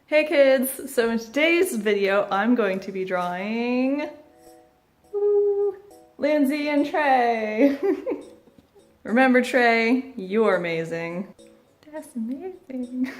Hey kids! So in today's video, I'm going to be drawing Lindsay and Trey. Remember Trey, you're amazing. That's amazing.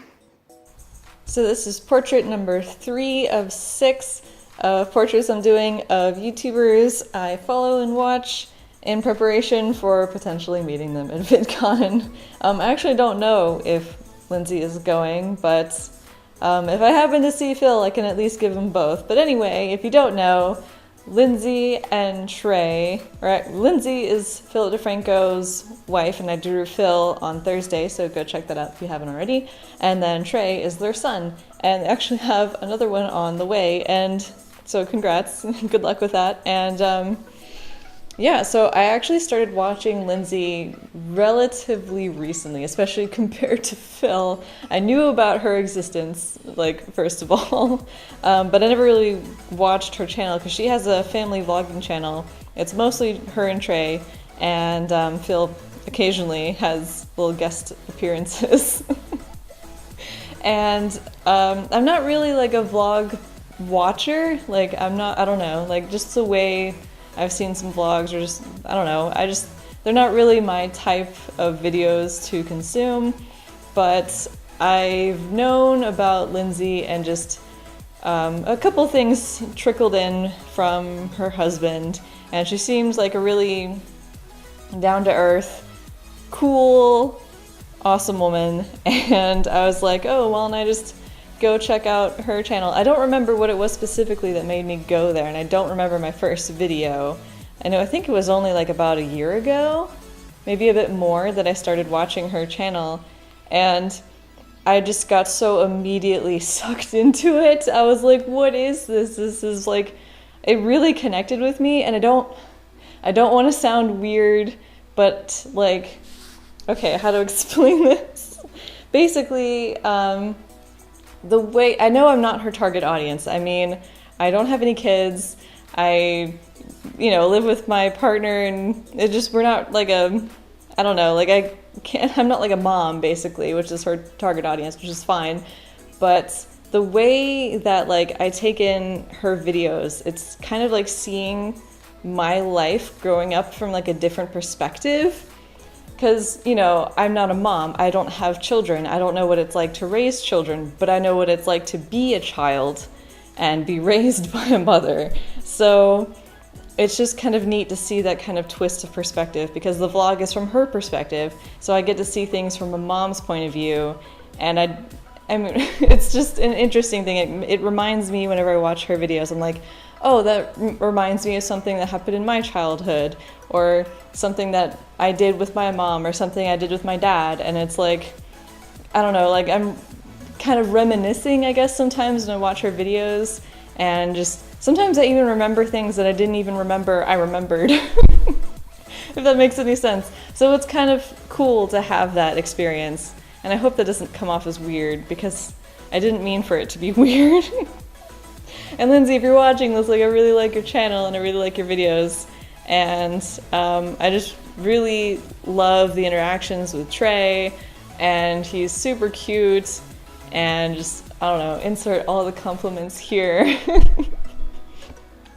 So this is portrait number 3 of 6 portraits I'm doing of YouTubers I follow and watch in preparation for potentially meeting them at Vidcon. I actually don't know if Lindsay is going, but if I happen to see Phil, I can at least give them both. But anyway, if you don't know, Lindsay and Trey, right? Lindsay is Phil DeFranco's wife, and I drew Phil on Thursday, so go check that out if you haven't already. And then Trey is their son, and they actually have another one on the way, and so congrats, good luck with that. And yeah, so I actually started watching Lindsay relatively recently, especially compared to Phil. I knew about her existence, like, first of all, but I never really watched her channel because she has a family vlogging channel. It's mostly her and Trey, and Phil occasionally has little guest appearances. And I'm not really like a vlog watcher, like I don't know, like just the way I've seen some vlogs or just, I don't know, they're not really my type of videos to consume, but I've known about Lindsay and just a couple things trickled in from her husband, and she seems like a really down-to-earth, cool, awesome woman, and I was like, oh, well, and I just go check out her channel. I don't remember what it was specifically that made me go there, and I don't remember my first video. I think it was only like about a year ago, maybe a bit more, that I started watching her channel, and I just got so immediately sucked into it. I was like, what is this? This is like, it really connected with me, and I don't want to sound weird, but like, okay, how to explain this? Basically, the way, I know I'm not her target audience. I mean, I don't have any kids. I, live with my partner, and we're not like I don't know, like I'm not like a mom, basically, which is her target audience, which is fine. But the way that like I take in her videos, it's kind of like seeing my life growing up from like a different perspective. Because, I'm not a mom, I don't have children, I don't know what it's like to raise children, but I know what it's like to be a child and be raised by a mother. So it's just kind of neat to see that kind of twist of perspective, because the vlog is from her perspective, so I get to see things from a mom's point of view, and I mean, it's just an interesting thing. It reminds me whenever I watch her videos, I'm like, oh, that reminds me of something that happened in my childhood, or something that I did with my mom, or something I did with my dad, and it's like, I don't know, like I'm kind of reminiscing, I guess, sometimes when I watch her videos, and just sometimes I even remember things that I didn't even remember I remembered, if that makes any sense. So it's kind of cool to have that experience, and I hope that doesn't come off as weird, because I didn't mean for it to be weird. And Lindsay, if you're watching this, like, I really like your channel and I really like your videos, and I just really love the interactions with Trey, and he's super cute, and just, I don't know, insert all the compliments here.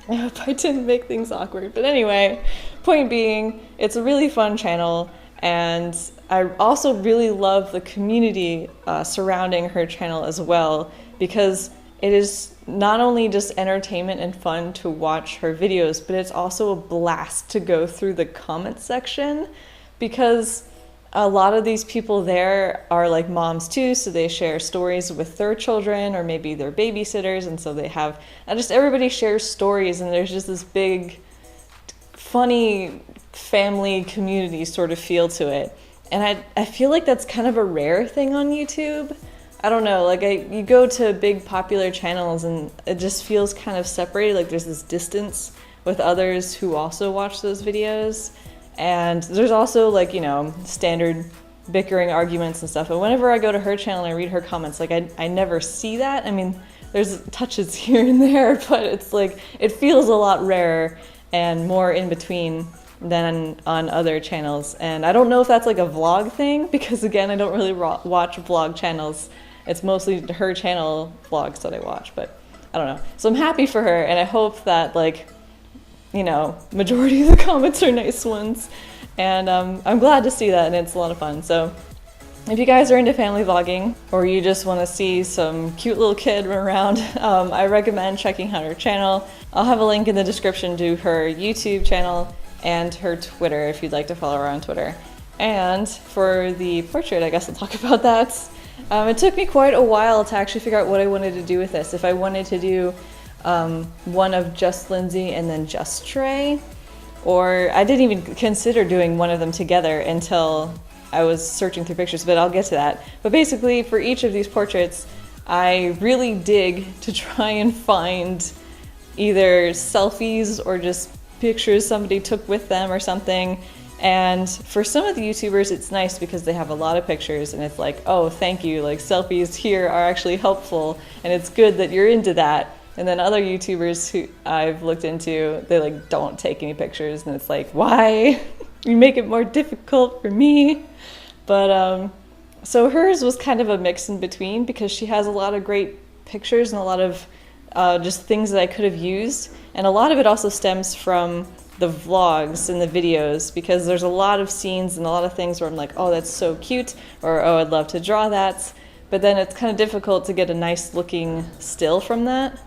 I hope I didn't make things awkward, but anyway, point being, it's a really fun channel, and I also really love the community surrounding her channel as well, because it is not only just entertainment and fun to watch her videos, but it's also a blast to go through the comment section, because a lot of these people there are like moms too, so they share stories with their children, or maybe they're babysitters, and so they have, just everybody shares stories, and there's just this big, funny family community sort of feel to it. And I feel like that's kind of a rare thing on YouTube. I don't know, like you go to big popular channels and it just feels kind of separated, like there's this distance with others who also watch those videos. And there's also like, standard bickering arguments and stuff. But whenever I go to her channel and I read her comments, like I never see that. I mean, there's touches here and there, but it's like, it feels a lot rarer and more in between than on other channels. And I don't know if that's like a vlog thing, because again, I don't really watch vlog channels. it's mostly her channel vlogs that I watch, but I don't know. So I'm happy for her, and I hope that, like, you know, majority of the comments are nice ones, and I'm glad to see that, and it's a lot of fun. So if you guys are into family vlogging, or you just want to see some cute little kid run around, I recommend checking out her channel. I'll have a link in the description to her YouTube channel and her Twitter if you'd like to follow her on Twitter. And for the portrait, I guess I'll talk about that. It took me quite a while to actually figure out what I wanted to do with this. If I wanted to do one of just Lindsay and then just Trey, or I didn't even consider doing one of them together until I was searching through pictures, but I'll get to that. But basically, for each of these portraits, I really dig to try and find either selfies or just pictures somebody took with them or something. And for some of the YouTubers, it's nice because they have a lot of pictures, and it's like, oh, thank you, like selfies here are actually helpful, and it's good that you're into that. And then other YouTubers who I've looked into, they like don't take any pictures, and it's like, why? You make it more difficult for me. But so hers was kind of a mix in between, because she has a lot of great pictures and a lot of just things that I could have used, and a lot of it also stems from the vlogs and the videos, because there's a lot of scenes and a lot of things where I'm like, oh, that's so cute, or oh, I'd love to draw that, but then it's kind of difficult to get a nice looking still from that.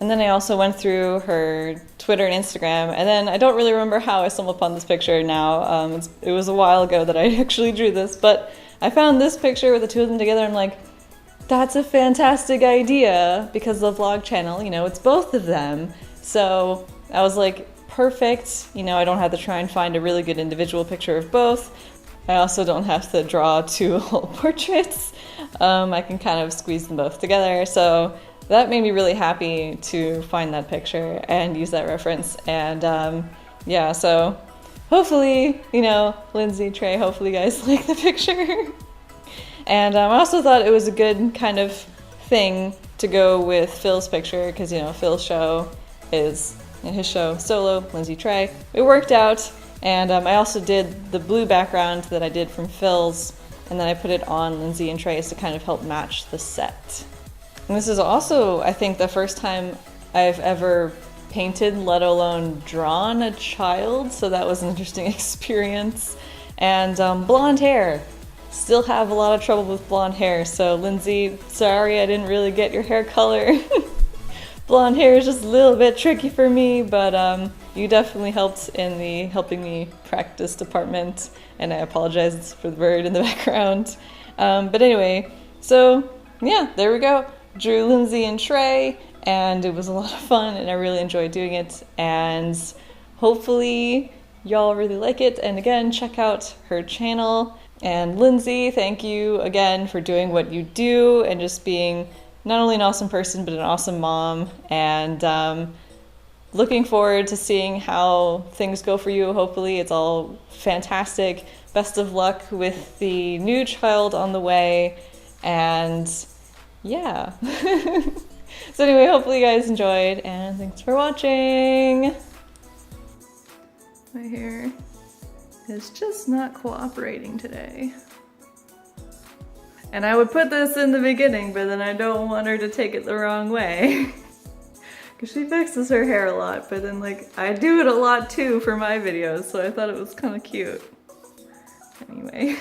And then I also went through her Twitter and Instagram, and then I don't really remember how I stumbled upon this picture now. It was a while ago that I actually drew this, but I found this picture with the two of them together. I'm like, that's a fantastic idea, because the vlog channel, you know, it's both of them. So I was like, perfect. You know, I don't have to try and find a really good individual picture of both. I also don't have to draw two whole portraits. I can kind of squeeze them both together. So that made me really happy to find that picture and use that reference. And yeah, so hopefully, you know, Lindsay, Trey, hopefully you guys like the picture. And I also thought it was a good kind of thing to go with Phil's picture, because, you know, Phil's show is in his show solo, Lindsay, Trey. It worked out, and I also did the blue background that I did from Phil's, and then I put it on Lindsay and Trey's to kind of help match the set. And this is also, I think, the first time I've ever painted, let alone drawn, a child, so that was an interesting experience. And blonde hair. Still have a lot of trouble with blonde hair, so Lindsay, sorry I didn't really get your hair color. Blonde hair is just a little bit tricky for me, but you definitely helped in the helping me practice department, and I apologize for the bird in the background. But anyway, so yeah, there we go. Drew Lindsay and Trey, and it was a lot of fun, and I really enjoyed doing it, and hopefully y'all really like it. And again, check out her channel. And Lindsay, thank you again for doing what you do and just being not only an awesome person, but an awesome mom. And looking forward to seeing how things go for you. Hopefully it's all fantastic. Best of luck with the new child on the way. And yeah. So anyway, hopefully you guys enjoyed, and thanks for watching. My hair is just not cooperating today. And I would put this in the beginning, but then I don't want her to take it the wrong way. Because she fixes her hair a lot, but then like I do it a lot too for my videos, so I thought it was kind of cute. Anyway.